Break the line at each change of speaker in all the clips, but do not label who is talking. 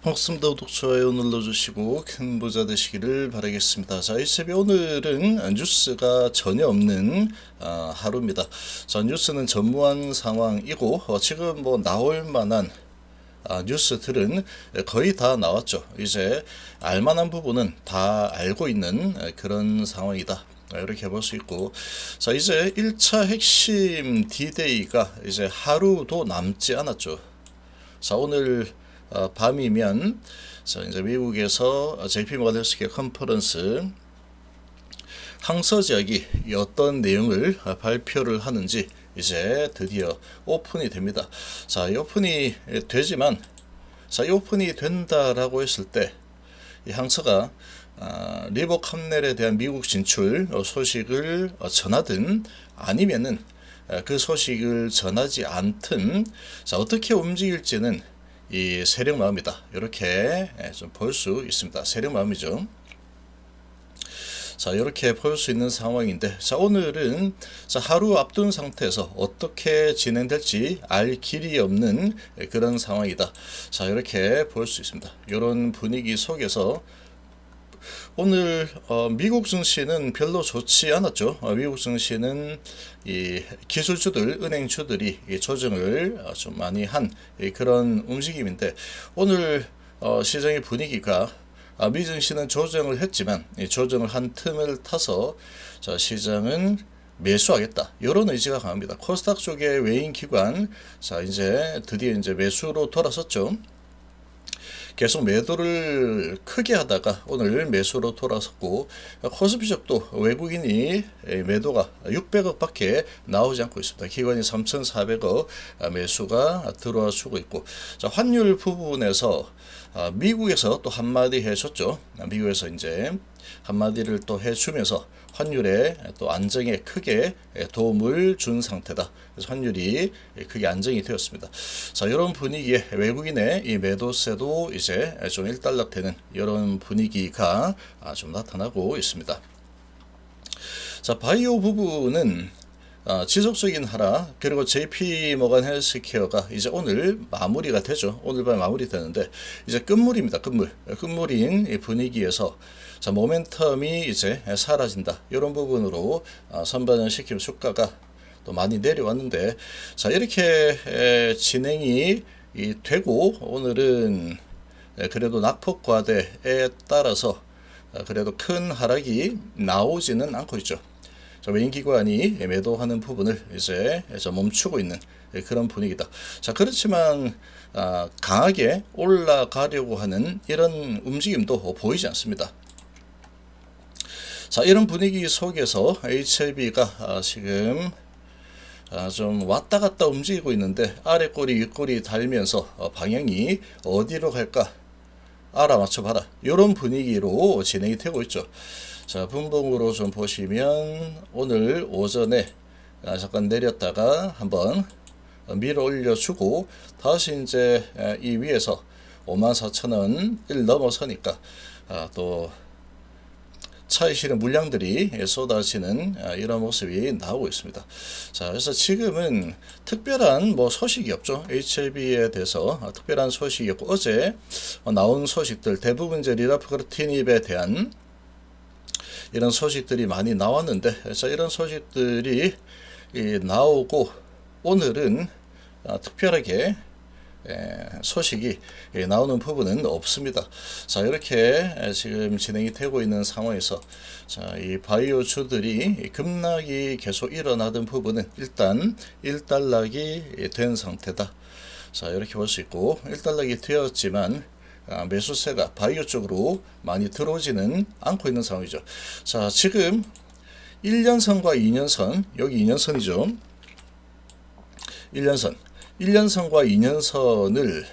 반갑습니다. 구독, 좋아요 눌러주시고 큰 부자 되시기를 바라겠습니다. 자, 이채비 오늘은 뉴스가 전혀 없는 하루입니다. 자, 뉴스는 전무한 상황이고 지금 뭐 나올 만한 뉴스들은 거의 다 나왔죠. 이제 알만한 부분은 다 알고 있는 그런 상황이다. 이렇게 볼 수 있고, 자, 이제 1차 핵심 D-Day가 이제 하루도 남지 않았죠. 자, 오늘 밤이면 자, 이제 미국에서 JP모건 헬스케어 컨퍼런스 항서지약이 어떤 내용을 발표를 하는지 이제 드디어 오픈이 됩니다. 자, 이 오픈이 되지만, 자, 이 오픈이 된다라고 했을 때 이 항서가 리보캄넬에 대한 미국 진출 소식을 전하든 아니면은 그 소식을 전하지 않든, 자, 어떻게 움직일지는 이 세력마음이다, 이렇게 좀 볼 수 있습니다. 세력마음이죠. 자, 이렇게 볼 수 있는 상황인데, 자, 오늘은 자, 하루 앞둔 상태에서 어떻게 진행될지 알 길이 없는 그런 상황이다. 자, 이렇게 볼 수 있습니다. 이런 분위기 속에서 오늘 미국 증시는 별로 좋지 않았죠. 미국 증시는 이 기술주들, 은행주들이 조정을 좀 많이 한 그런 움직임인데, 오늘 시장의 분위기가 미 증시는 조정을 했지만 조정을 한 틈을 타서 자, 시장은 매수하겠다, 이런 의지가 강합니다. 코스닥 쪽의 외인 기관, 자, 이제 드디어 이제 매수로 돌아섰죠. 계속 매도를 크게 하다가 오늘 매수로 돌아섰고, 코스피 쪽도 외국인이 매도가 600억 밖에 나오지 않고 있습니다. 기관이 3,400억 매수가 들어와 주고 있고, 자, 환율 부분에서 미국에서 또 한마디 해줬죠. 미국에서 이제 한마디를 또 해주면서 환율에 또 안정에 크게 도움을 준 상태다. 그래서 환율이 크게 안정이 되었습니다. 자, 이런 분위기에 외국인의 이 매도세도 이제 좀 일단락되는 이런 분위기가 좀 나타나고 있습니다. 자, 바이오 부분은 지속적인 하락, 그리고 JP모건 헬스케어가 이제 오늘 마무리가 되죠. 오늘 밤에 마무리되는데 이제 끝물입니다. 끝물인 이 분위기에서 자, 모멘텀이 이제 사라진다, 이런 부분으로 선반영 시키면 주가가 또 많이 내려왔는데, 자, 이렇게 진행이 되고 오늘은 그래도 낙폭 과대에 따라서 그래도 큰 하락이 나오지는 않고 있죠. 외인 기관이 매도하는 부분을 이제 멈추고 있는 그런 분위기다. 자, 그렇지만 강하게 올라가려고 하는 이런 움직임도 보이지 않습니다. 자, 이런 분위기 속에서 HLB가 지금 좀 왔다 갔다 움직이고 있는데, 아래 꼬리 윗꼬리 달면서 방향이 어디로 갈까 알아맞혀 봐라, 이런 분위기로 진행이 되고 있죠. 자, 분봉으로 좀 보시면 오늘 오전에 잠깐 내렸다가 한번 밀어 올려주고 다시 이제 이 위에서 54,000원 1 넘어서니까 또 차에 실은 물량들이 쏟아지는 이런 모습이 나오고 있습니다. 자, 그래서 지금은 특별한 뭐 소식이 없죠. HLB에 대해서 특별한 소식이 없고, 어제 나온 소식들 대부분 이제 리라프그루티닙에 대한 이런 소식들이 많이 나왔는데, 자, 이런 소식들이 나오고 오늘은 특별하게 소식이 나오는 부분은 없습니다. 자, 이렇게 지금 진행이 되고 있는 상황에서 자, 이 바이오주들이 급락이 계속 일어나던 부분은 일단 일단락이 된 상태다. 자, 이렇게 볼 수 있고, 일단락이 되었지만 매수세가 바이오 쪽으로 많이 들어오지는 않고 있는 상황이죠. 자, 지금 1년선과 2년선, 여기 2년선이죠. 1년선과 2년선을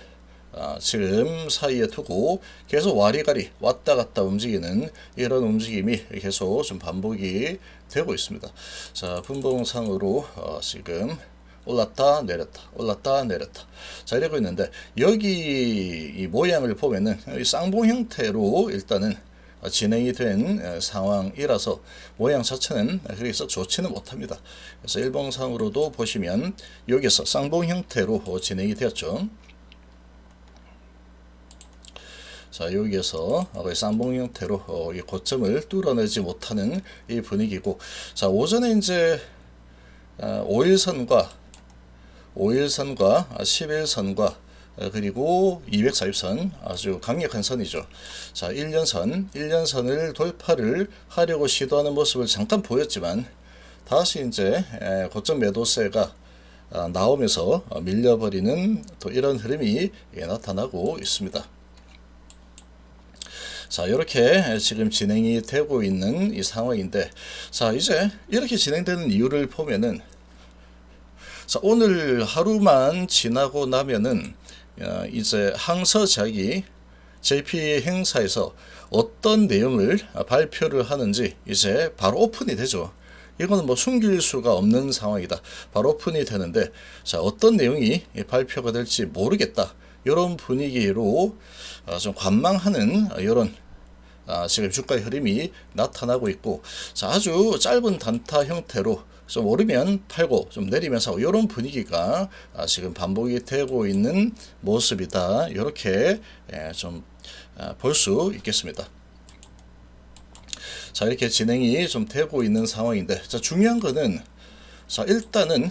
지금 사이에 두고 계속 와리가리 왔다 갔다 움직이는 이런 움직임이 계속 좀 반복이 되고 있습니다. 자, 분봉상으로 지금 올랐다 내렸다 올랐다 내렸다, 자, 이러고 있는데, 여기 이 모양을 보면은 쌍봉 형태로 일단은 진행이 된 상황이라서 모양 자체는 그렇게 썩 좋지는 못합니다. 그래서 일봉상으로도 보시면 여기서 쌍봉 형태로 진행이 되었죠. 자, 여기에서 거의 쌍봉 형태로 이 고점을 뚫어내지 못하는 이 분위기고, 자, 오전에 이제 5일선과 11선과 그리고 240선 아주 강력한 선이죠. 자, 1년선을 돌파를 하려고 시도하는 모습을 잠깐 보였지만 다시 이제 고점 매도세가 나오면서 밀려버리는 또 이런 흐름이 나타나고 있습니다. 자, 이렇게 지금 진행이 되고 있는 이 상황인데, 자, 이제 이렇게 진행되는 이유를 보면은, 자, 오늘 하루만 지나고 나면은 이제 항서작이 JP 행사에서 어떤 내용을 발표를 하는지 이제 바로 오픈이 되죠. 이거는 뭐 숨길 수가 없는 상황이다. 바로 오픈이 되는데, 자, 어떤 내용이 발표가 될지 모르겠다. 이런 분위기로 좀 관망하는 이런 지금 주가의 흐름이 나타나고 있고, 자, 아주 짧은 단타 형태로 좀 오르면 팔고 좀 내리면 사고 이런 분위기가 지금 반복이 되고 있는 모습이다. 이렇게 좀 볼 수 있겠습니다. 자, 이렇게 진행이 좀 되고 있는 상황인데, 자, 중요한 거는, 자, 일단은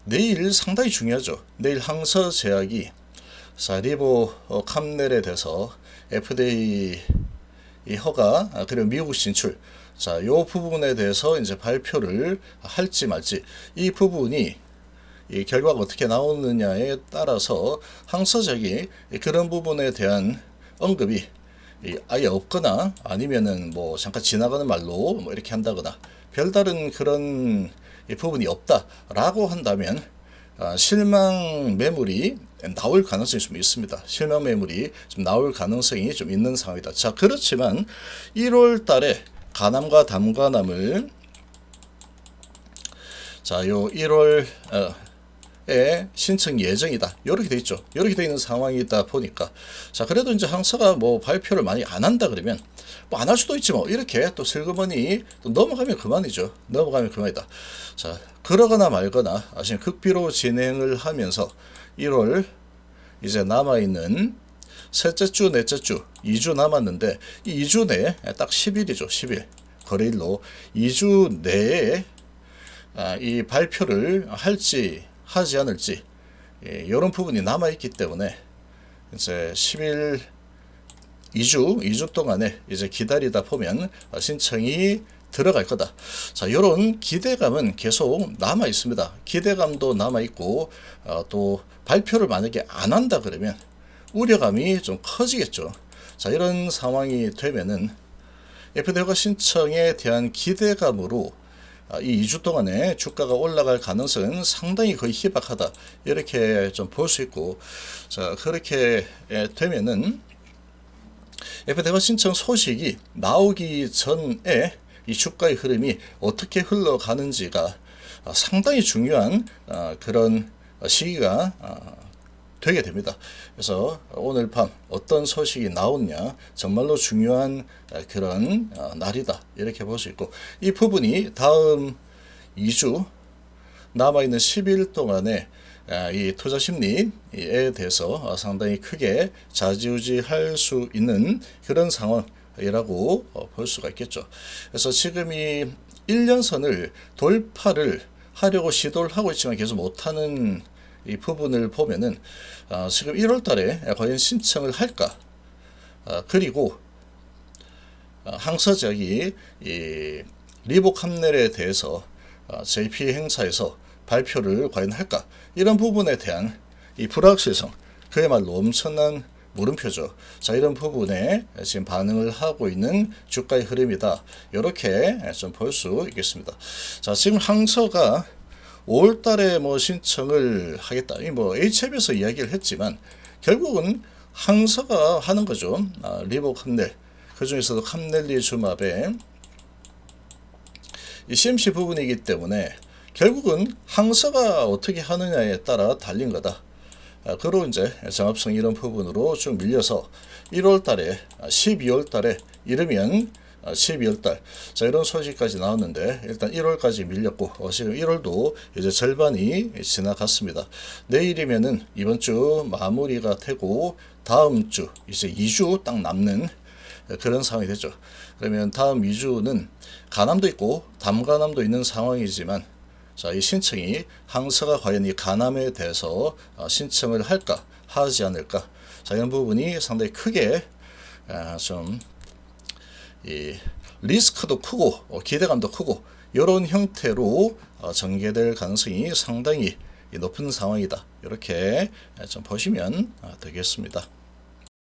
내일 상당히 중요하죠. 내일 항서제약이 자, 리보 캄넬에 대해서 FDA 이 허가 그리고 미국 진출, 자, 요 부분에 대해서 이제 발표를 할지 말지, 이 부분이 이 결과가 어떻게 나오느냐에 따라서 항서작이 그런 부분에 대한 언급이 아예 없거나 아니면은 뭐 잠깐 지나가는 말로 뭐 이렇게 한다거나 별다른 그런 부분이 없다라고 한다면 실망 매물이 나올 가능성이 좀 있습니다. 실망 매물이 좀 나올 가능성이 좀 있는 상황이다. 자, 그렇지만 1월 달에 가남과 담가남을, 자, 요 1월 신청 예정이다. 이렇게 돼 있죠. 이렇게 돼 있는 상황이다 보니까, 자, 그래도 이제 항서가 뭐 발표를 많이 안 한다 그러면 뭐 안 할 수도 있지 뭐, 이렇게 또 슬그머니 또 넘어가면 그만이죠. 넘어가면 그만이다. 자, 그러거나 말거나 지금 극비로 진행을 하면서 1월 이제 남아있는 셋째 주, 넷째 주 2주 남았는데, 이 2주 내에 딱 10일이죠. 10일 거래일로 2주 내에 이 발표를 할지 하지 않을지, 이런 부분이 남아있기 때문에 이제 10일 2주 동안에 이제 기다리다 보면 신청이 들어갈 거다. 자, 이런 기대감은 계속 남아 있습니다. 기대감도 남아 있고, 또 발표를 만약에 안 한다 그러면 우려감이 좀 커지겠죠. 자, 이런 상황이 되면은 FDA 허가 신청에 대한 기대감으로 이 2주 동안에 주가가 올라갈 가능성은 상당히 거의 희박하다. 이렇게 좀 볼 수 있고, 자, 그렇게 되면은 FDA 허가 신청 소식이 나오기 전에 이 주가의 흐름이 어떻게 흘러가는지가 상당히 중요한 그런 시기가 되게 됩니다. 그래서 오늘 밤 어떤 소식이 나오냐 정말로 중요한 그런 날이다. 이렇게 볼 수 있고, 이 부분이 다음 2주 남아있는 10일 동안에 이 투자 심리에 대해서 상당히 크게 좌지우지할 수 있는 그런 상황이라고 볼 수가 있겠죠. 그래서 지금 이 1년선을 돌파를 하려고 시도를 하고 있지만 계속 못하는 이 부분을 보면은 지금 1월 달에 과연 신청을 할까? 그리고 항서작이 이 리보 캄넬에 대해서 JP 행사에서 발표를 과연 할까? 이런 부분에 대한 이 불확실성, 그야말로 엄청난 물음표죠. 자, 이런 부분에 지금 반응을 하고 있는 주가의 흐름이다. 이렇게 좀 볼 수 있겠습니다. 자, 지금 항서가 5월 달에 뭐 신청을 하겠다. 뭐 HF에서 이야기를 했지만 결국은 항서가 하는 거죠. 리보 캄넬. 그 중에서도 캄넬리주맙의 이 CMC 부분이기 때문에 결국은 항서가 어떻게 하느냐에 따라 달린 거다. 그리고 이제 정합성 이런 부분으로 쭉 밀려서 1월 달에 12월 달에 이르면 12월 달. 자, 이런 소식까지 나왔는데 일단 1월까지 밀렸고 지금 1월도 이제 절반이 지나갔습니다. 내일이면은 이번 주 마무리가 되고 다음 주 이제 2주 딱 남는 그런 상황이 되죠. 그러면 다음 2주는 간암도 있고 담간암도 있는 상황이지만 자, 이 신청이 항서가 과연 이 간암에 대해서 신청을 할까 하지 않을까, 자, 이런 부분이 상당히 크게 좀 이 리스크도 크고 기대감도 크고 이런 형태로 전개될 가능성이 상당히 높은 상황이다. 이렇게 좀 보시면 되겠습니다.